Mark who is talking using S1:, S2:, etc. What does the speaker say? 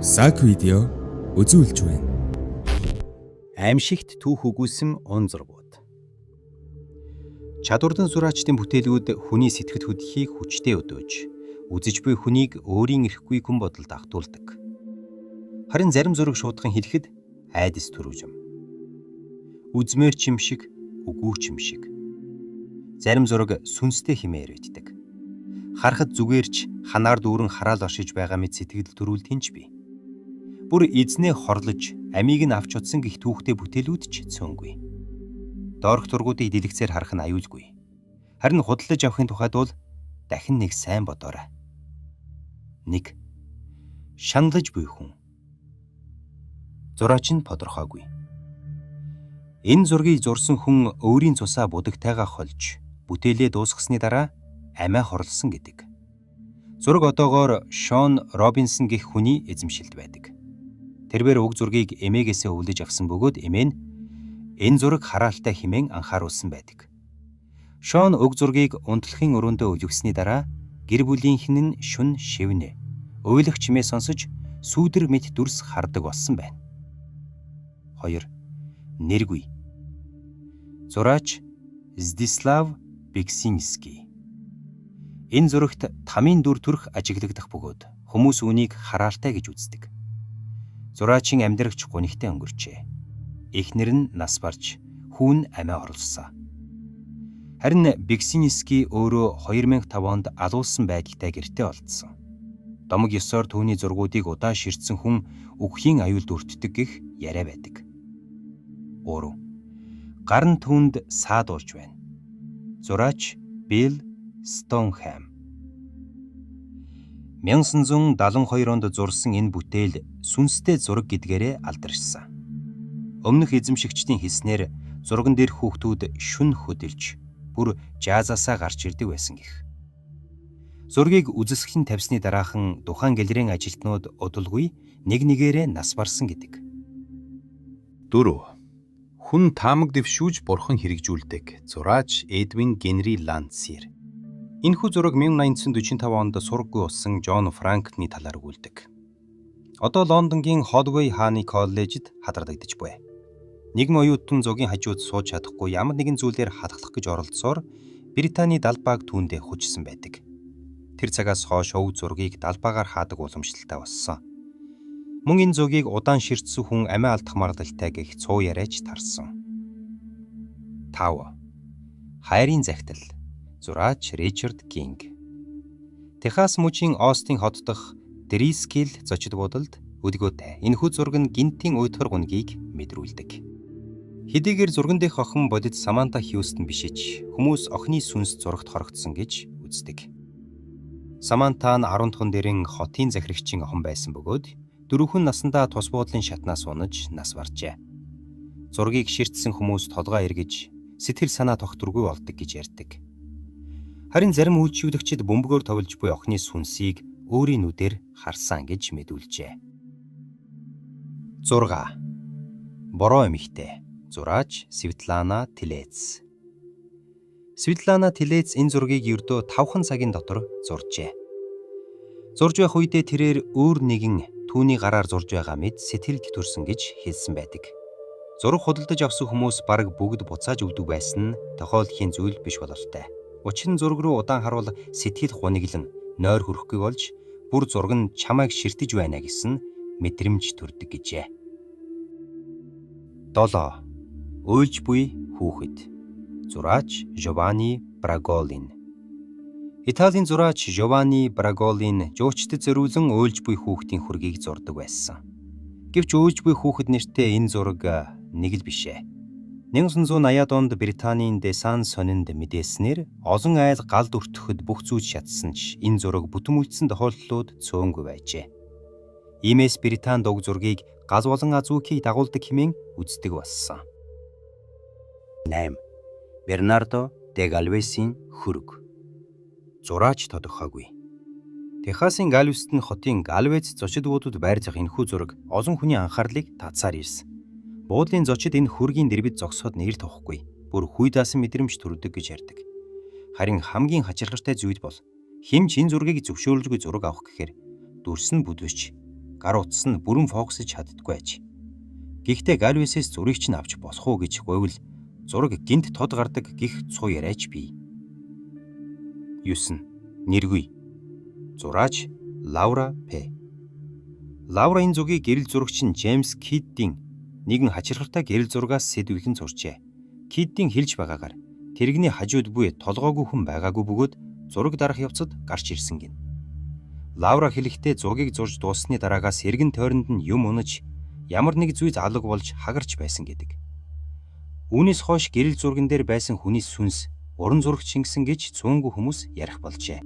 S1: Сак видео үзүүлж байна.
S2: Аимшигт түүх өгүүлсэн он зургууд. Чадвардан зураачдын бүтээлүүд хүний сэтгэд хөдлөхийг хүчтэй өдөөж, үзэж буй хүнийг өөрийн эрэхгүй хүн бодолд автуулдаг. Харин зарим зураг шуудхан хэлэхэд айдас төрүүжим. Үзмээр ч юм шиг, үгүй ч юм шиг. Зарим зураг сүнстэй хэмээр байддаг. Харахад зүгээрч ханаар дүүрэн хараал оршиж байгаа мэт сэтгэл төрүүлт хинч бий. Бүр эзнээ хорлож, амийг нь авч утсан гих түүхтэй бүтээлүүд ч цөөнгүй. Доорх зургуудыг дэлгэцээр харах нь аюулгүй. Харин худалдаж авахын тухайд бол дахин нэг сайн бодоорой. 1. Шаналж буй хүн. Зураач нь тодорхойгүй. Энэ зургийг зурсан хүн өөрийн цусаа будагтайгаа холж, бүтээлээ дуусгасны дараа амиа хорлсон гэдэг. Зураг одоогоор Шон Робинсон гэх хүний эзэмшилд байдаг. Тэрээр уг зургийг эмээгээсээ өвлөж авсан бөгөөд эмээ нь энэ зураг хараалтай хэмээн анхааруулсан байдаг. Шон уг зургийг унтлахын өрөөндөө өвлөгсөний дараа гэр бүлийнхэн нь шүн шивнэ, уйлах чимээ сонсож сүүдэр мэт дүрс хардаг болсон байна. 2. Нэргүй. Зураач Здислав Бексинский. Энэ зурагт тамийн дүр төрх ажиглагдах бөгөөд хүмүүс үүнийг хараалтай гэж үздэг. Зураачийн амьдрагч гунигтай өнгөрчээ. Эхнэр нь нас барж, хүүн амиа хорлсон. Харин Бексинский өөрөө 2005 онд алуулсан байдалтай гэртээ олдсон. Домог ёсоор түүний зургуудыг удаа ширтсэн хүн үххийн аюулд өртдөг гэх яриа байдаг. 3. Гар нь түүнд саадуулж байна. Зураач Билл Стоунхэм. 1972 онд зурсан энэ бүтээл сүнстэй зураг гэдгээрээ алдаршсан. Өмнөх эзэмшигчдийн хэлснээр зурган дээр хүүхдүүд шүн хөдөлж, бүр жазаасаа гарч ирдэг байсан гэх. Зургийг үзэсгэлэн тавьсны дараахан тухайн галерейн ажилтнууд удалгүй нэг нэгээрээ нас барсан гэдэг.
S3: 4. Хүн таамаг дэвшүүж бурхан хэрэгжүүлдэг. Зураач Эдвин Генри Ландсир. Энэхүү зураг 1945 онд сургаггүй болсон Джон Франкны талаар өгүүлдэг. Одоо Лондонгийн Холвей хааны коллежид хадгалагдаж буй. Нийгэм оюутан зугийн хажууд сууж чадахгүй ямар нэгэн зүйлээр хадгалах гэж оролдсоор Британий далбааг түүндээ хүчсэн байдаг. Тэр цагаас хойш өв зургийг далбаагаар хаадаг уламжлалтай болсон. Мөн энэ зургийг удаан ширтсэн хүн амиа алдах магадлалтай гэх цуу яриач тарсан. 5. Хайрын захидал. Зураач Ричард Кинг. Техас мужийн Остин хот дахь Дрискил зочид буудалд өдгөөтэй энэхүү зураг нь гинтийн уйтгар гунгийг мэдрүүлдэг. Хэдийгээр зурган дэх охин бодит Саманта Хьюстон бишиж хүмүүс охины сүнс зурагт хорогдсон гэж үздэг. Саманта нь 10 дээрэн хотын захирагчийн охин байсан бөгөөд 4 наснда тус буудлын шатнаас унаж нас баржээ. Зургийг ширтсэн хүмүүс толгой эргэж сэтгэл санаа тогтворгүй болдог гэж ярьдаг. Харин зарим үйлчлэгчид бөмбөгөөр товлж буй охины сүнсийг өөрийн нүдээр харсан гэж мэдүүлжээ. 6. Бороо эмэгтэй. Зураач Светлана Телец. Светлана Телец энэ зургийг ердөө 5 цагийн дотор зуржээ. Зурж байх үедээ тэрээр өөр нэгэн түүний гараар зурж байгаа мэд сэтгэлд төрсөн гэж хэлсэн байдаг. Зураг худалдаж авсан хүмүүс бараг бүгд буцааж өвдөг байсан нь тохиолдлын зүйл биш бололтой. Учир нь зураг руу удаан харуул сэтгэл хуниглан нойр хөрөхгүй болж бүр зураг нь чамайг ширтэж байна гэсэн мэдрэмж төрдөг гэжээ. 7. Уйлж буй хүүхэд. Зураач Жованни Браголин. Италийн зураач Жованни Браголин жуучдад зориулан уйлж буй хүүхдийн хүргийг зурдаг байсан. Гэвч уйлж буй хүүхэд нэртэй энэ зураг нэг л бишээ. 1980-ад онд Британийн Десан сонинд мэдээснээр олон айл галд өртөхөд бүх зүйл шатсан ч энэ зураг бүтэн үлдсэн тохиолдлууд цөөнгүй байжээ. Иймээс Британд уг зургийг гал болон азүүкийг дагуулдаг хэмээн үздэг болсон. 8. Бернардо де Галвесийн хүрэг. Зураач тодорхойгүй. Техасын Галвестон хотын Галвец зочид буудад байрзах энэхүү зураг олон хүний анхаарлыг татсаар ирсэн. Буудлын зочид энэ хүргийн дэрбэд зогсоход нэр тохгүй, бүр хүй даасан мэдрэмж төрдөг гэж ярьдаг. Харин хамгийн хачирхалтай зүйл бол хэн ч энэ зургийг зөвшөөрлгүй зураг авах гэхээр дүрс нь бүдвэж
S2: гар утас нь бүрэн фокусж чаддаггүй аж. Гэхдээ Галвесээс зургийг чинь авч босох уу гэж гуйвал зураг гинт тод гардаг гих цуу яриач бий. 9. Нэргүй. Зураач Лаура П. Лаура энэ зургийг гэрэл зурагч нь Джеймс Киддийн нэгэн хачирхалтай гэрэл зургаас сэдвүүлэн зуржээ. Киддийн хэлж байгаагаар тэрэгний хажууд буй толгоогүй хүн байгаагүй бөгөөд зураг дарах явцад гарч ирсэн гин. Лаура хэлэхдээ зургийг зурж дууссаны дараагаас эргэн тойронд нь юм унаж ямар нэг зүйл алга болж хагарч байсан гэдэг. Үүнээс хойш гэрэл зурган дээр байсан хүний сүнс уран зурагч шингэсэн гэж цөөнгүй хүмүүс ярих болжээ.